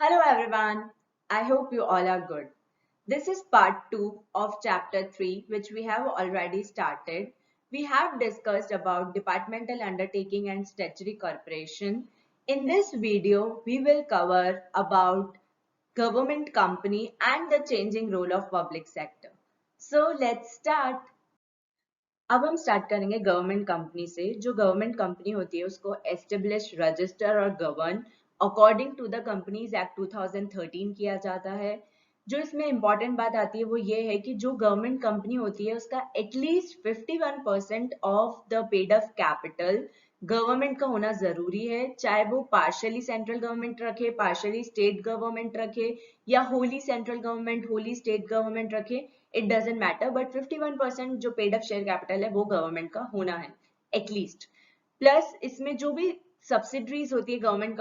Hello everyone, I hope you all are good. This is part 2 of chapter 3 which we have already started. We have discussed about departmental undertaking and statutory corporation. In this video, we will cover about government company and the changing role of public sector. So let's start. अब हम start करेंगे government company से। जो government company होती है उसको establish, register और govern according to the companies act 2013 किया जाता है। जो इसमें इंपॉर्टेंट बात आती है वो ये है कि जो गवर्नमेंट कंपनी होती है उसका at least 51% of the paid up capital government का होना जरूरी है, चाहे वो पार्शियली सेंट्रल गवर्नमेंट रखे, पार्शियली स्टेट गवर्नमेंट रखे या Holi central government Holi state government रखे। इट डजेंट मैटर, बट 51% जो पेड अप शेयर कैपिटल है वो गवर्नमेंट का होना है एटलीस्ट। प्लस इसमें जो भी सब्सिडरीज होती है गवर्नमेंट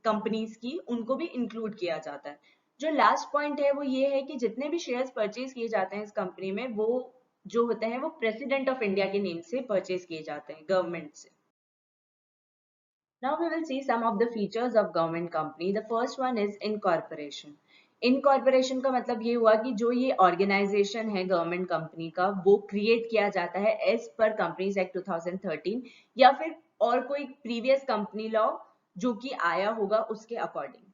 कंपनीज की उनको भी इंक्लूड किया जाता है। जो लास्ट पॉइंट है वो ये है कि जितने भी शेयर्स परचेज किए जाते हैं इस कंपनी में वो जो होते हैं वो प्रेसिडेंट ऑफ इंडिया के नेम से परचेज किए जाते हैं गवर्नमेंट से। Now we will see some of the features of government company. The first one is incorporation. Incorporation का मतलब ये हुआ कि जो ये ऑर्गेनाइजेशन है गवर्नमेंट कंपनी का वो क्रिएट किया जाता है एज पर कंपनीज एक्ट 2013 या फिर और कोई प्रीवियस कंपनी लॉ जो कि आया होगा उसके according.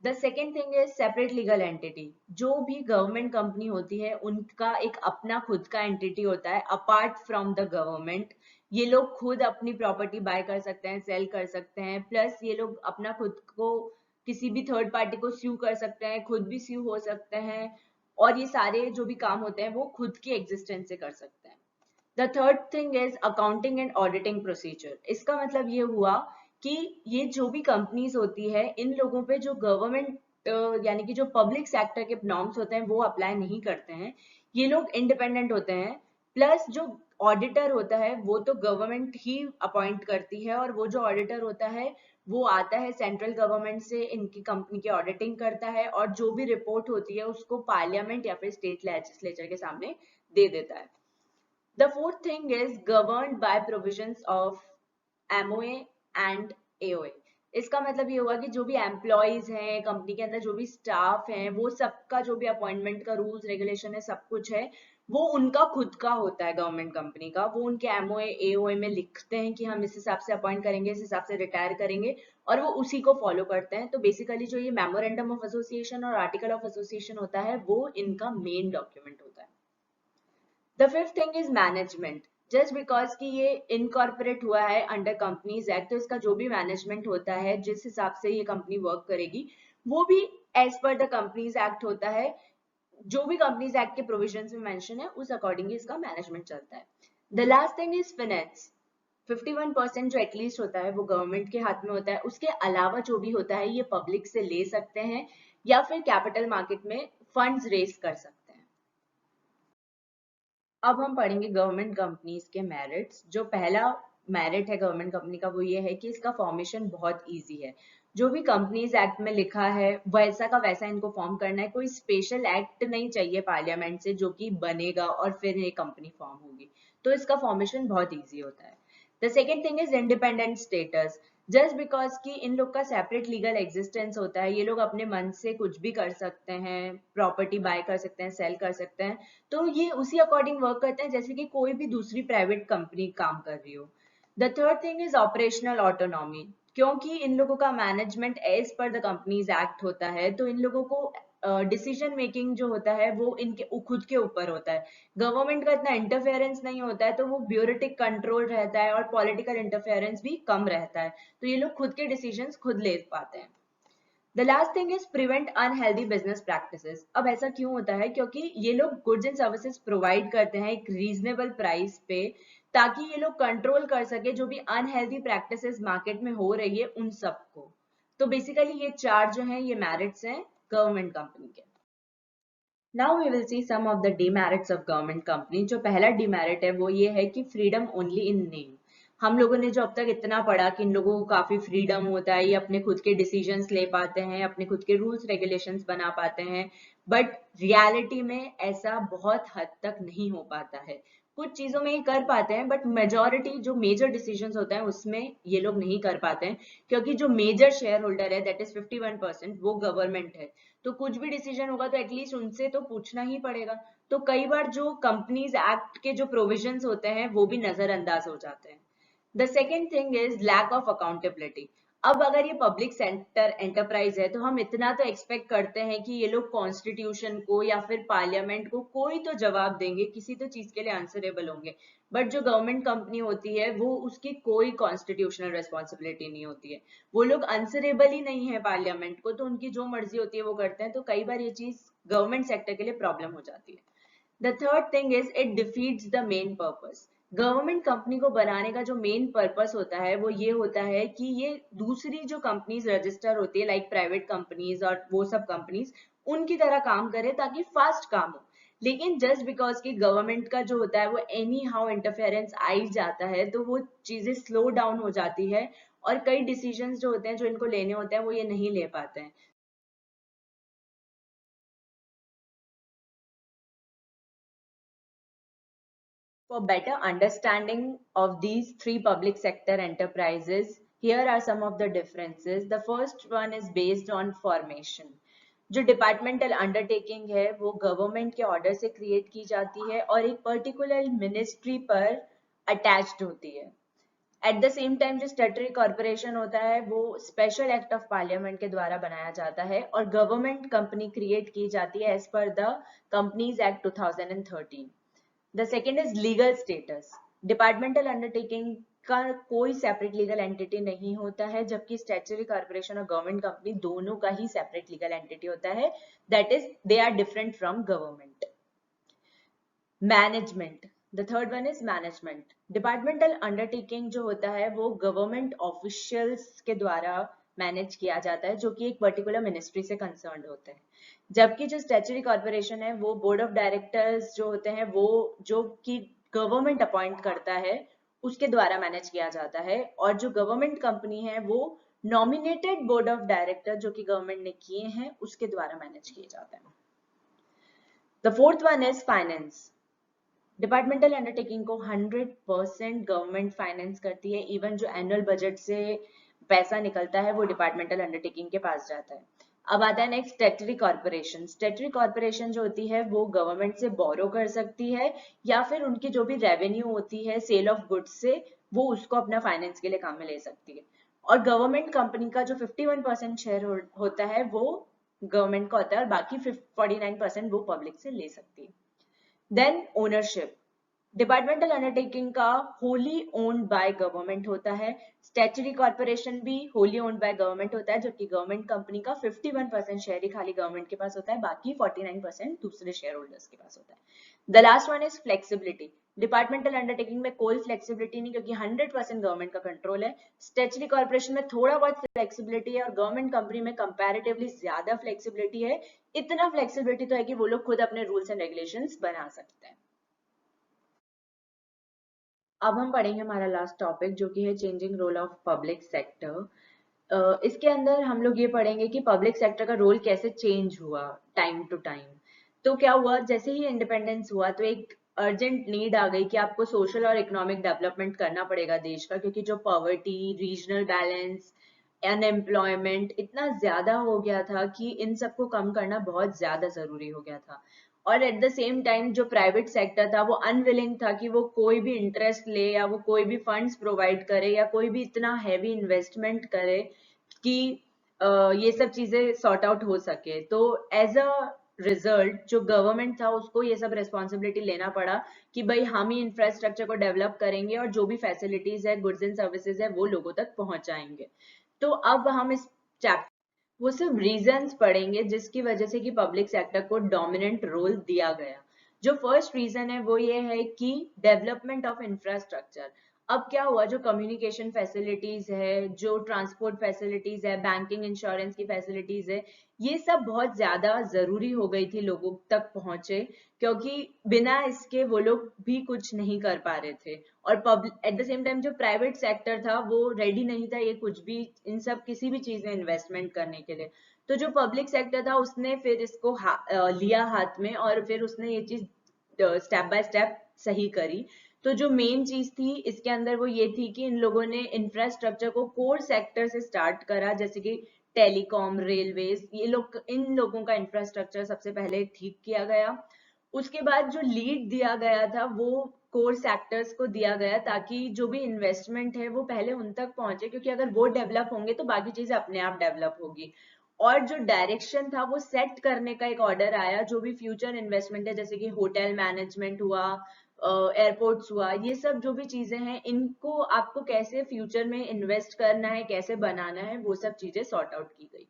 The second thing is separate legal entity. जो भी गवर्नमेंट कंपनी होती है उनका एक अपना खुद का एंटिटी होता है अपार्ट फ्रॉम द गवर्नमेंट। ये लोग खुद अपनी प्रॉपर्टी बाय कर सकते हैं, सेल कर सकते हैं, प्लस ये लोग अपना खुद को किसी भी थर्ड पार्टी को स्यू कर सकते हैं, खुद भी स्यू हो सकते हैं और ये सारे जो भी काम होते हैं वो खुद की एग्जिस्टेंस से कर सकते हैं। The third thing is accounting and auditing procedure. इसका मतलब ये हुआ कि ये जो भी कंपनीज होती है इन लोगों पे जो गवर्नमेंट यानी कि जो पब्लिक सेक्टर के नॉर्म्स होते हैं वो अप्लाई नहीं करते हैं। ये लोग इंडिपेंडेंट होते हैं। प्लस जो ऑडिटर होता है वो तो गवर्नमेंट ही अपॉइंट करती है और वो जो ऑडिटर होता है वो आता है सेंट्रल गवर्नमेंट से, इनकी कंपनी की ऑडिटिंग करता है और जो भी रिपोर्ट होती है उसको पार्लियामेंट या फिर स्टेट लेजिस्लेचर के सामने दे देता है। The fourth thing is governed by provisions of MOA and AOA. इसका मतलब ये हुआ कि जो भी एम्प्लॉयज हैं कंपनी के अंदर, जो भी स्टाफ हैं, वो सबका जो भी अपॉइंटमेंट का रूल्स रेगुलेशन है सब कुछ है वो उनका खुद का होता है गवर्नमेंट कंपनी का। वो उनके एमओए एओए में लिखते हैं कि हम इस हिसाब से अपॉइंट करेंगे, इस हिसाब से रिटायर करेंगे और वो उसी को फॉलो करते हैं। तो बेसिकली जो ये मेमोरेंडम ऑफ एसोसिएशन और आर्टिकल ऑफ एसोसिएशन होता है वो इनका मेन डॉक्यूमेंट होता है। The fifth thing is management. Just because कि ये इनकॉर्पोरेट हुआ है अंडर कंपनीज एक्ट तो इसका जो भी मैनेजमेंट होता है, जिस हिसाब से ये कंपनी वर्क करेगी वो भी as per the companies act होता है। जो भी कंपनीज एक्ट के प्रोविजंस में मेंशन है उस अकॉर्डिंग इसका मैनेजमेंट चलता है। The last thing is finance. 51% जो एटलीस्ट होता है वो गवर्नमेंट के हाथ में होता है। उसके अलावा जो भी होता है ये पब्लिक से ले सकते हैं या फिर कैपिटल मार्केट में फंड्स रेज कर सकते हैं। अब हम पढ़ेंगे गवर्नमेंट कंपनीज के मेरिट्स। जो पहला मेरिट है गवर्नमेंट कंपनी का वो ये है कि इसका फॉर्मेशन बहुत इजी है। जो भी कंपनीज एक्ट में लिखा है वैसा का वैसा इनको फॉर्म करना है। कोई स्पेशल एक्ट नहीं चाहिए पार्लियामेंट से जो कि बनेगा और फिर ये कंपनी फॉर्म होगी। तो इसका फॉर्मेशन बहुत इजी होता है। The second thing is independent status. Just because कि इन लोग का सेपरेट लीगल एग्जिस्टेंस होता है, ये लोग अपने मन से कुछ भी कर सकते हैं, प्रॉपर्टी बाय कर सकते हैं, सेल कर सकते हैं, तो ये उसी अकॉर्डिंग वर्क करते हैं जैसे कि कोई भी दूसरी प्राइवेट कंपनी काम कर रही हो। The third thing is operational autonomy. क्योंकि इन लोगों का management as per the companies act होता है तो इन लोगों को डिसीजन मेकिंग जो होता है वो इनके खुद के ऊपर होता है। गवर्नमेंट का इतना इंटरफेरेंस नहीं होता है तो वो ब्यूरोटिक कंट्रोल रहता है और पॉलिटिकल इंटरफेरेंस भी कम रहता है। तो ये लोग खुद के डिसीजंस खुद ले पाते हैं। The last thing is prevent unhealthy business practices. अब ऐसा क्यों होता है? क्योंकि ये लोग गुड्स एंड सर्विसेज प्रोवाइड करते हैं एक रीजनेबल प्राइस पे ताकि ये लोग कंट्रोल कर सके जो भी अनहेल्दी प्रैक्टिसेस मार्केट में हो रही है उन सबको। तो बेसिकली ये चार जो हैं ये मेरिट्स हैं गवर्नमेंट कंपनी के। Now we will see some of the demerits of government company. जो पहला डीमेरिट है वो ये है कि फ्रीडम ओनली इन नेम। हम लोगों ने जो अब तक इतना पढ़ा कि इन लोगों को काफी फ्रीडम होता है, ये अपने खुद के डिसीजंस ले पाते हैं, अपने खुद के रूल्स रेगुलेशंस बना पाते हैं, बट रियलिटी में ऐसा बहुत हद तक नहीं हो पाता है। कुछ चीजों में ये कर पाते हैं, बट मेजोरिटी जो मेजर डिसीजंस होते हैं उसमें ये लोग नहीं कर पाते हैं, क्योंकि जो मेजर शेयर होल्डर है दैट इज 51%, वो गवर्नमेंट है। तो कुछ भी डिसीजन होगा तो एटलीस्ट उनसे तो पूछना ही पड़ेगा। तो कई बार जो कंपनीज एक्ट के जो प्रोविजंस होते हैं वो भी नजरअंदाज हो जाते हैं। The second thing is lack of accountability. अब अगर ये पब्लिक सेक्टर एंटरप्राइज है तो हम इतना तो एक्सपेक्ट करते हैं कि ये लोग कॉन्स्टिट्यूशन को या फिर पार्लियामेंट को कोई तो जवाब देंगे, किसी तो चीज के लिए आंसरेबल होंगे। बट जो गवर्नमेंट कंपनी होती है वो उसकी कोई कॉन्स्टिट्यूशनल रेस्पॉन्सिबिलिटी नहीं होती है, वो लोग आंसरेबल ही नहीं है पार्लियामेंट को, तो उनकी जो मर्जी होती है वो करते हैं। तो कई बार ये चीज गवर्नमेंट सेक्टर के लिए प्रॉब्लम हो जाती है। The third thing is it defeats the main purpose. Government company को बनाने का जो मेन पर्पस होता है वो ये होता है कि ये दूसरी जो कंपनीज रजिस्टर होती है लाइक प्राइवेट कंपनीज और वो सब कंपनीज, उनकी तरह काम करे ताकि फास्ट काम हो। लेकिन जस्ट बिकॉज कि गवर्नमेंट का जो होता है वो एनी हाउ इंटरफेरेंस आ ही जाता है, तो वो चीजें स्लो डाउन हो जाती है और कई डिसीजंस जो होते हैं जो इनको लेने होते हैं वो ये नहीं ले पाते हैं। For better understanding of these three public sector enterprises, here are some of the differences. The first one is based on formation. जो डिपार्टमेंटल अंडरटेकिंग है वो गवर्नमेंट के ऑर्डर से क्रिएट की जाती है और एक पर्टिकुलर मिनिस्ट्री पर अटैच्ड होती है। एट द सेम टाइम जो स्टैट्यूटरी कॉर्पोरेशन होता है वो स्पेशल एक्ट ऑफ पार्लियामेंट के द्वारा बनाया जाता है और गवर्नमेंट कंपनी क्रिएट की जाती है as per the companies act 2013। The second is legal status. Departmental undertaking का कोई सेपरेट लीगल एंटिटी नहीं होता है, जबकि स्टैट्यूटरी कॉर्पोरेशन और गवर्नमेंट कंपनी दोनों का ही सेपरेट लीगल एंटिटी होता है, that is they are different from government. Management. The third one is management. Departmental undertaking जो होता है वो गवर्नमेंट ऑफिशियल्स के द्वारा मैनेज किया जाता है जो कि एक पर्टिकुलर मिनिस्ट्री से कंसर्न होते हैं, जबकि जो स्टैट्यूटरी कॉर्पोरेशन है वो बोर्ड ऑफ डायरेक्टर्स जो होते हैं वो जो कि गवर्नमेंट अपॉइंट करता है उसके द्वारा मैनेज किया जाता है, और जो गवर्नमेंट कंपनी है वो नॉमिनेटेड बोर्ड ऑफ डायरेक्टर जो कि गवर्नमेंट ने किए हैं उसके द्वारा मैनेज किए जाते हैं। The fourth one is finance. Departmental undertaking को 100% गवर्नमेंट फाइनेंस करती है, इवन जो एनुअल बजट से पैसा निकलता है वो डिपार्टमेंटल अंडरटेकिंग के पास जाता है। अब आता है next statutory corporation. Statutory corporation जो होती है वो गवर्नमेंट से बोरो कर सकती है या फिर उनकी जो भी रेवेन्यू होती है सेल ऑफ गुड्स से वो उसको अपना फाइनेंस के लिए काम में ले सकती है। और गवर्नमेंट कंपनी का जो 51% शेयर होता है वो गवर्नमेंट का होता है और बाकी 49% वो पब्लिक से ले सकती है। Then ownership. डिपार्टमेंटल अंडरटेकिंग का होली ओन्ड बाय गवर्नमेंट होता है, स्टैट्यूटरी कॉर्पोरेशन भी होली ओन्ड बाय गवर्नमेंट होता है, जबकि गवर्नमेंट कंपनी का 51% शेयर ही खाली गवर्नमेंट के पास होता है, बाकी 49% दूसरे शेयर होल्डर्स के पास होता है। The last one is flexibility. Departmental undertaking में कोई फ्लेक्सिबिलिटी नहीं क्योंकि 100% गवर्नमेंट का कंट्रोल है। स्टैट्यूटरी कॉर्पोरेशन में थोड़ा बहुत फ्लेक्सिबिलिटी है और गवर्नमेंट कंपनी में कंपैरेटिवली ज्यादा फ्लेक्सिबिलिटी है। इतना फ्लेक्सिबिलिटी तो है कि वो लोग खुद अपने रूल्स एंड रेगुलेशंस बना सकते हैं। अब हम पढ़ेंगे हमारा लास्ट टॉपिक जो कि है changing role of public sector. इसके अंदर हम लोग ये पढ़ेंगे कि पब्लिक सेक्टर का रोल कैसे चेंज हुआ टाइम टू टाइम। तो क्या हुआ, जैसे ही इंडिपेंडेंस हुआ तो एक अर्जेंट नीड आ गई कि आपको सोशल और इकोनॉमिक डेवलपमेंट करना पड़ेगा देश का, क्योंकि जो पॉवर्टी, रीजनल बैलेंस, अनएम्प्लॉयमेंट इतना ज्यादा हो गया था कि इन सबको कम करना बहुत ज्यादा जरूरी हो गया था। और एट द सेम टाइम जो प्राइवेट सेक्टर था वो अनविलिंग था कि वो कोई भी इंटरेस्ट ले या वो कोई भी फंड्स प्रोवाइड करे या कोई भी इतना हैवी इन्वेस्टमेंट करे कि ये सब चीजें सॉर्ट आउट हो सके। तो एज अ रिजल्ट जो गवर्नमेंट था उसको ये सब रेस्पॉन्सिबिलिटी लेना पड़ा कि भाई हम ही इंफ्रास्ट्रक्चर को डेवलप करेंगे और जो भी फैसिलिटीज है, गुड्स एंड सर्विसेज है, वो लोगों तक पहुंचाएंगे। तो अब हम इस चैप्टर वो सिर्फ रीजंस पढ़ेंगे जिसकी वजह से कि पब्लिक सेक्टर को डोमिनेंट रोल दिया गया। जो फर्स्ट रीजन है वो ये है कि डेवलपमेंट ऑफ इंफ्रास्ट्रक्चर। अब क्या हुआ, जो कम्युनिकेशन फैसिलिटीज है, जो ट्रांसपोर्ट फैसिलिटीज है, बैंकिंग इंश्योरेंस की फैसिलिटीज है, ये सब बहुत ज्यादा जरूरी हो गई थी लोगों तक पहुंचे, क्योंकि बिना इसके वो लोग भी कुछ नहीं कर पा रहे थे। और एट द सेम टाइम जो प्राइवेट सेक्टर था वो रेडी नहीं था ये कुछ भी इन सब किसी भी चीज में इन्वेस्टमेंट करने के लिए। तो जो पब्लिक सेक्टर था उसने फिर इसको लिया हाथ में और फिर उसने ये चीज स्टेप बाय स्टेप सही करी। तो जो मेन चीज थी इसके अंदर वो ये थी कि इन लोगों ने इंफ्रास्ट्रक्चर को कोर सेक्टर से स्टार्ट करा, जैसे कि टेलीकॉम, रेलवेज, ये लोग, इन लोगों का इंफ्रास्ट्रक्चर सबसे पहले ठीक किया गया। उसके बाद जो लीड दिया गया था वो कोर सेक्टर्स को दिया गया, ताकि जो भी इन्वेस्टमेंट है वो पहले उन तक पहुंचे, क्योंकि अगर वो डेवलप होंगे तो बाकी चीजें अपने आप डेवलप होगी। और जो डायरेक्शन था वो सेट करने का एक ऑर्डर आया, जो भी फ्यूचर इन्वेस्टमेंट है, जैसे कि होटल मैनेजमेंट हुआ, एयरपोर्ट्स हुआ, ये सब जो भी चीजें हैं इनको आपको कैसे फ्यूचर में इन्वेस्ट करना है, कैसे बनाना है, वो सब चीजें सॉर्ट आउट की गई।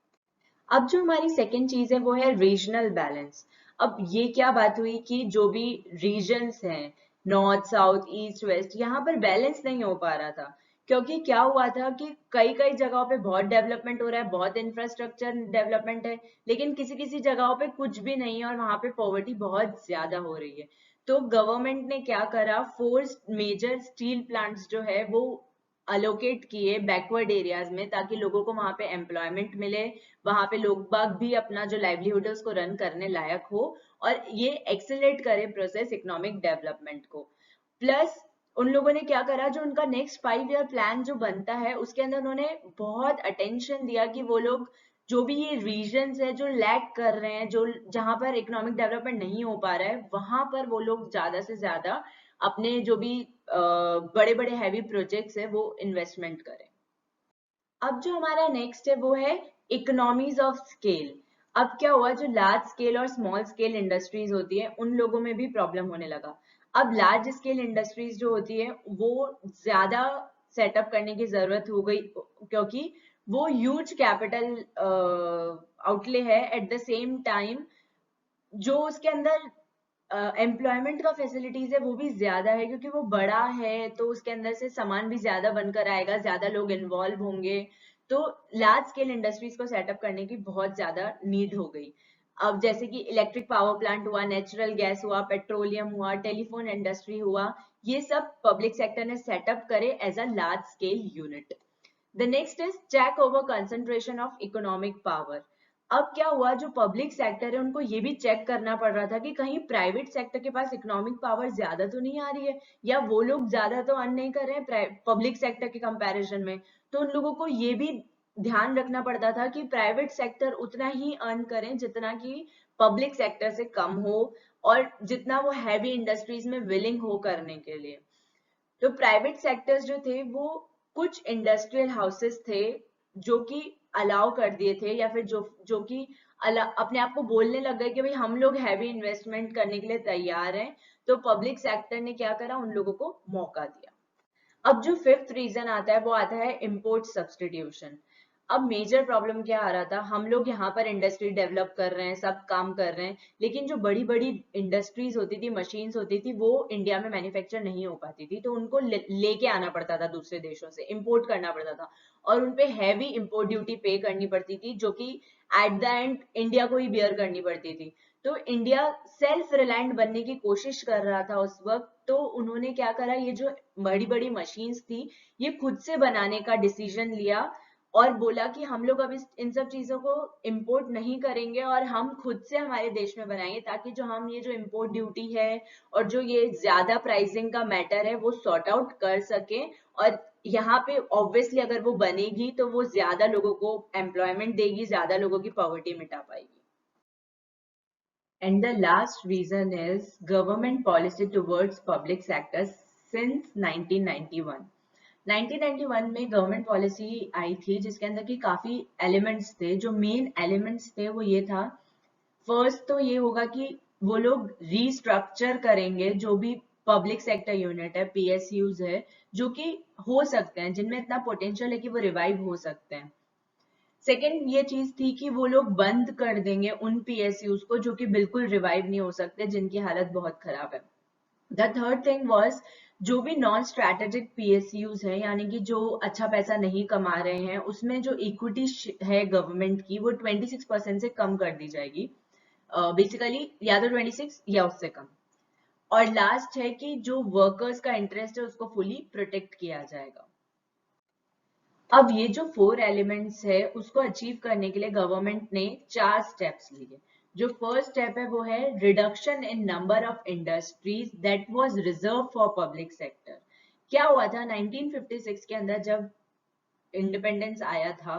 अब जो हमारी सेकेंड चीज है वो है रीजनल बैलेंस। अब ये क्या बात हुई कि जो भी रीजन्स हैं, नॉर्थ साउथ ईस्ट वेस्ट, यहाँ पर बैलेंस नहीं हो पा रहा था। क्योंकि क्या हुआ था कि कई कई जगहों पे बहुत डेवलपमेंट हो रहा है, बहुत इंफ्रास्ट्रक्चर डेवलपमेंट है, लेकिन किसी किसी जगहों पे कुछ भी नहीं है और वहां पे पॉवर्टी बहुत ज्यादा हो रही है। तो गवर्नमेंट ने क्या करा, 4 मेजर स्टील प्लांट्स जो है वो अलोकेट किए बैकवर्ड एरियाज में, ताकि लोगों को वहां पे एम्प्लॉयमेंट मिले, वहां पे लोग बाग भी अपना जो लाइवलीहुड है उसको रन करने लायक हो, और ये एक्सेलरेट करे प्रोसेस इकोनॉमिक डेवलपमेंट को। प्लस उन लोगों ने क्या करा, जो उनका नेक्स्ट 5 ईयर प्लान जो बनता है उसके अंदर उन्होंने बहुत अटेंशन दिया कि वो लोग जो भी ये रीजन्स है जो लैग कर रहे हैं, जो जहां पर इकोनॉमिक डेवलपमेंट नहीं हो पा रहा है, वहां पर वो लोग ज्यादा से ज्यादा अपने जो भी बड़े बड़े हैवी प्रोजेक्ट्स है वो इन्वेस्टमेंट करें। अब जो हमारा नेक्स्ट है वो है इकोनॉमीज ऑफ स्केल। अब क्या हुआ, जो लार्ज स्केल और स्मॉल स्केल इंडस्ट्रीज होती है उन लोगों में भी प्रॉब्लम होने लगा। अब लार्ज स्केल इंडस्ट्रीज जो होती है वो ज्यादा सेटअप करने की जरूरत हो गई, क्योंकि वो ह्यूज कैपिटल आउटले है। एट द सेम टाइम जो उसके अंदर एम्प्लॉयमेंट का फैसिलिटीज है वो भी ज्यादा है, क्योंकि वो बड़ा है तो उसके अंदर से सामान भी ज्यादा बनकर आएगा, ज्यादा लोग इन्वॉल्व होंगे। तो लार्ज स्केल इंडस्ट्रीज को सेटअप करने की बहुत ज्यादा नीड हो गई। अब जैसे कि इलेक्ट्रिक पावर प्लांट हुआ, नेचुरल गैस हुआ, पेट्रोलियम हुआ, टेलीफोन इंडस्ट्री हुआ, ये सब पब्लिक सेक्टर ने सेटअप करे as a large scale unit. The next is check over concentration of economic power. अब क्या हुआ, जो पब्लिक सेक्टर है उनको ये भी चेक करना पड़ रहा था कि कहीं प्राइवेट सेक्टर के पास इकोनॉमिक पावर ज्यादा तो नहीं आ रही है, या वो लोग ज्यादा तो अर्न नहीं कर रहे हैं पब्लिक सेक्टर के कंपैरिजन में। तो उन लोगों को ये भी ध्यान रखना पड़ता था कि प्राइवेट सेक्टर उतना ही अर्न करें जितना कि पब्लिक सेक्टर से कम हो, और जितना वो हैवी इंडस्ट्रीज में विलिंग हो करने के लिए। तो प्राइवेट सेक्टर्स जो थे वो कुछ इंडस्ट्रियल हाउसेस थे जो कि अलाउ कर दिए थे, या फिर जो कि अपने आप को बोलने लग गए कि भाई हम लोग हैवी इन्वेस्टमेंट करने के लिए तैयार हैं। तो पब्लिक सेक्टर ने क्या करा, उन लोगों को मौका दिया। अब जो फिफ्थ रीजन आता है वो आता है इम्पोर्ट सब्सटीट्यूशन। अब मेजर प्रॉब्लम क्या आ रहा था, हम लोग यहाँ पर इंडस्ट्री डेवलप कर रहे हैं, सब काम कर रहे हैं, लेकिन जो बड़ी बड़ी इंडस्ट्रीज होती थी, मशीन्स होती थी, वो इंडिया में मैन्युफैक्चर नहीं हो पाती थी, तो उनको लेके आना पड़ता था दूसरे देशों से, इम्पोर्ट करना पड़ता था, और उनपे हैवी इम्पोर्ट ड्यूटी पे करनी पड़ती थी, जो कि एट द एंड इंडिया को ही बियर करनी पड़ती थी। तो इंडिया सेल्फ रिलायंट बनने की कोशिश कर रहा था उस वक्त। तो उन्होंने क्या करा, ये जो बड़ी बड़ी मशीन्स थी ये खुद से बनाने का डिसीजन लिया, और बोला कि हम लोग अब इन सब चीजों को इंपोर्ट नहीं करेंगे और हम खुद से हमारे देश में बनाएंगे, ताकि जो हम ये जो इंपोर्ट ड्यूटी है और जो ये ज्यादा प्राइसिंग का मैटर है वो सॉर्ट आउट कर सके। और यहाँ पे ऑब्वियसली अगर वो बनेगी तो वो ज्यादा लोगों को एम्प्लॉयमेंट देगी, ज्यादा लोगों की पॉवर्टी मिटा पाएगी। And the last reason is government policy towards public sector since 1991. 1991 में गवर्नमेंट पॉलिसी आई थी जिसके अंदर की काफी एलिमेंट्स थे। जो मेन एलिमेंट्स थे वो ये था, फर्स्ट तो ये होगा कि वो लोग रीस्ट्रक्चर करेंगे जो भी पब्लिक सेक्टर यूनिट है, पीएसयूज है, जो कि हो सकते हैं, जिनमें इतना पोटेंशियल है कि वो रिवाइव हो सकते हैं। सेकेंड ये चीज थी कि वो लोग बंद कर देंगे उन पीएसयूज को जो कि बिल्कुल रिवाइव नहीं हो सकते, जिनकी हालत बहुत खराब है। द थर्ड थिंग वाज, जो भी नॉन स्ट्रैटेजिक पीएसयूज है, यानी कि जो अच्छा पैसा नहीं कमा रहे हैं, उसमें जो इक्विटी है गवर्नमेंट की वो 26% से कम कर दी जाएगी। बेसिकली या तो 26 या उससे कम। और लास्ट है कि जो वर्कर्स का इंटरेस्ट है उसको फुली प्रोटेक्ट किया जाएगा। अब ये जो 4 एलिमेंट्स है उसको अचीव करने के लिए गवर्नमेंट ने 4 स्टेप्स लिए। जो फर्स्ट स्टेप है वो है reduction in number of industries that was reserve for public sector. क्या हुआ था 1956 के अंदर जब इंडिपेंडेंस आया था,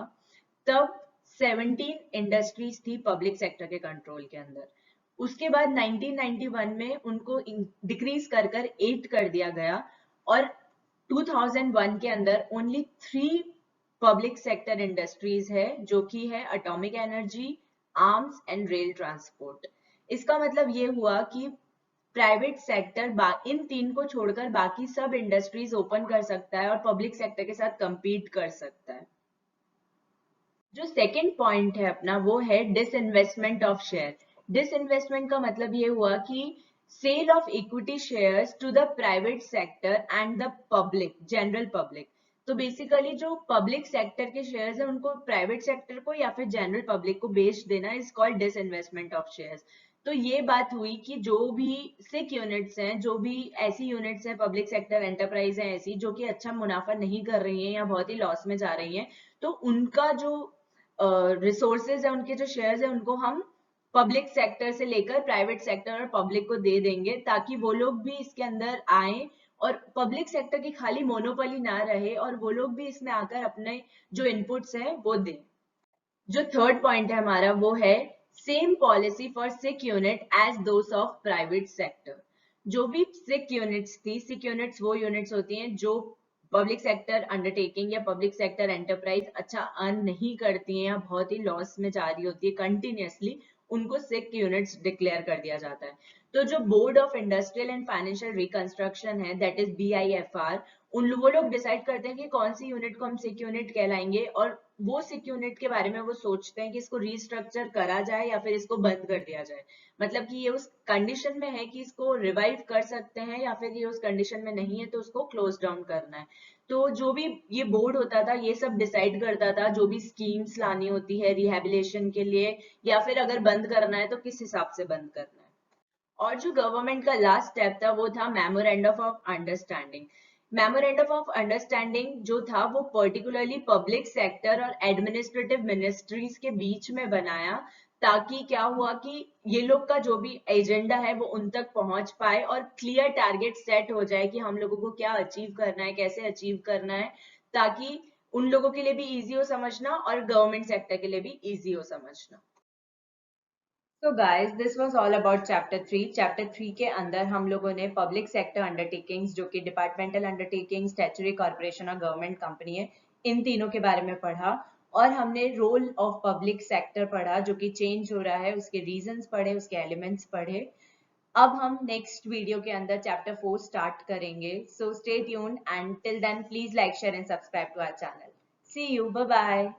तब 17 इंडस्ट्रीज थी पब्लिक सेक्टर के कंट्रोल के अंदर। उसके बाद 1991 में उनको डिक्रीज कर कर 8 कर दिया गया और 2001 के अंदर ओनली 3 पब्लिक सेक्टर इंडस्ट्रीज है, जो कि है atomic energy, arms and rail transport. इसका मतलब ये हुआ कि प्राइवेट सेक्टर इन 3 को छोड़कर बाकी सब इंडस्ट्रीज ओपन कर सकता है और पब्लिक सेक्टर के साथ compete कर सकता है। जो सेकंड पॉइंट है अपना वो है डिसइन्वेस्टमेंट ऑफ शेयर। डिसइन्वेस्टमेंट का मतलब ये हुआ कि sale of equity shares to the private sector and the public, general public. तो बेसिकली जो पब्लिक सेक्टर के शेयर्स है उनको प्राइवेट सेक्टर को या फिर जनरल पब्लिक को बेच देना is called disinvestment of shares. तो ये बात हुई कि जो भी सिक यूनिट्स हैं, जो भी ऐसी यूनिट्स हैं, पब्लिक सेक्टर एंटरप्राइज है ऐसी जो कि अच्छा मुनाफा नहीं कर रही हैं या बहुत ही लॉस में जा रही हैं, तो उनका जो रिसोर्सेज है, उनके जो शेयर्स है, उनको हम पब्लिक सेक्टर से लेकर प्राइवेट सेक्टर और पब्लिक को दे देंगे ताकि वो लोग भी इसके अंदर आए और पब्लिक सेक्टर की खाली मोनोपोली ना रहे और वो लोग भी इसमें आकर अपने जो इनपुट्स हैं वो दें। जो थर्ड पॉइंट है हमारा वो है same policy for sick unit as those of private sector. जो भी सिक यूनिट्स थी, सिक यूनिट्स वो यूनिट्स होती हैं जो पब्लिक सेक्टर अंडरटेकिंग या पब्लिक सेक्टर एंटरप्राइज अच्छा अर्न नहीं करती हैं या बहुत ही लॉस में जा रही होती है कंटिन्यूअसली, उनको सिक यूनिट्स डिक्लेयर कर दिया जाता है। तो जो board of industrial and financial reconstruction है, दैट इज BIFR, वो लोग डिसाइड करते हैं कि कौन सी यूनिट को हम सिक यूनिट कहलाएंगे और वो सिक यूनिट के बारे में वो सोचते हैं कि इसको रीस्ट्रक्चर करा जाए या फिर इसको बंद कर दिया जाए। मतलब कि ये उस कंडीशन में है कि इसको रिवाइव कर सकते हैं या फिर ये उस कंडीशन में नहीं है तो उसको क्लोज डाउन करना है। तो जो भी ये बोर्ड होता था ये सब डिसाइड करता था, जो भी स्कीम्स लानी होती है रिहेबिलिटेशन के लिए या फिर अगर बंद करना है तो किस हिसाब से बंद करना है। और जो गवर्नमेंट का लास्ट स्टेप था वो था memorandum of understanding. Memorandum of understanding जो था वो पर्टिकुलरली पब्लिक सेक्टर और एडमिनिस्ट्रेटिव मिनिस्ट्रीज के बीच में बनाया, ताकि क्या हुआ कि ये लोग का जो भी एजेंडा है वो उन तक पहुंच पाए और क्लियर टारगेट सेट हो जाए कि हम लोगों को क्या अचीव करना है, कैसे अचीव करना है, ताकि उन लोगों के लिए भी इजी हो समझना और गवर्नमेंट सेक्टर के लिए भी इजी हो समझना। So guys, this was all about chapter 3. Chapter 3 के अंदर हम लोगों ने पब्लिक सेक्टर अंडरटेकिंग्स जो कि डिपार्टमेंटल अंडरटेकिंग, स्टैट्यूटरी कॉर्पोरेशन और गवर्नमेंट कंपनी है, इन तीनों के बारे में पढ़ा और हमने रोल ऑफ पब्लिक सेक्टर पढ़ा जो कि चेंज हो रहा है, उसके रीजंस पढ़े, उसके एलिमेंट्स पढ़े। अब हम नेक्स्ट वीडियो के अंदर चैप्टर 4 स्टार्ट करेंगे। So stay tuned and till then please like, share and subscribe to our channel. See you, bye bye.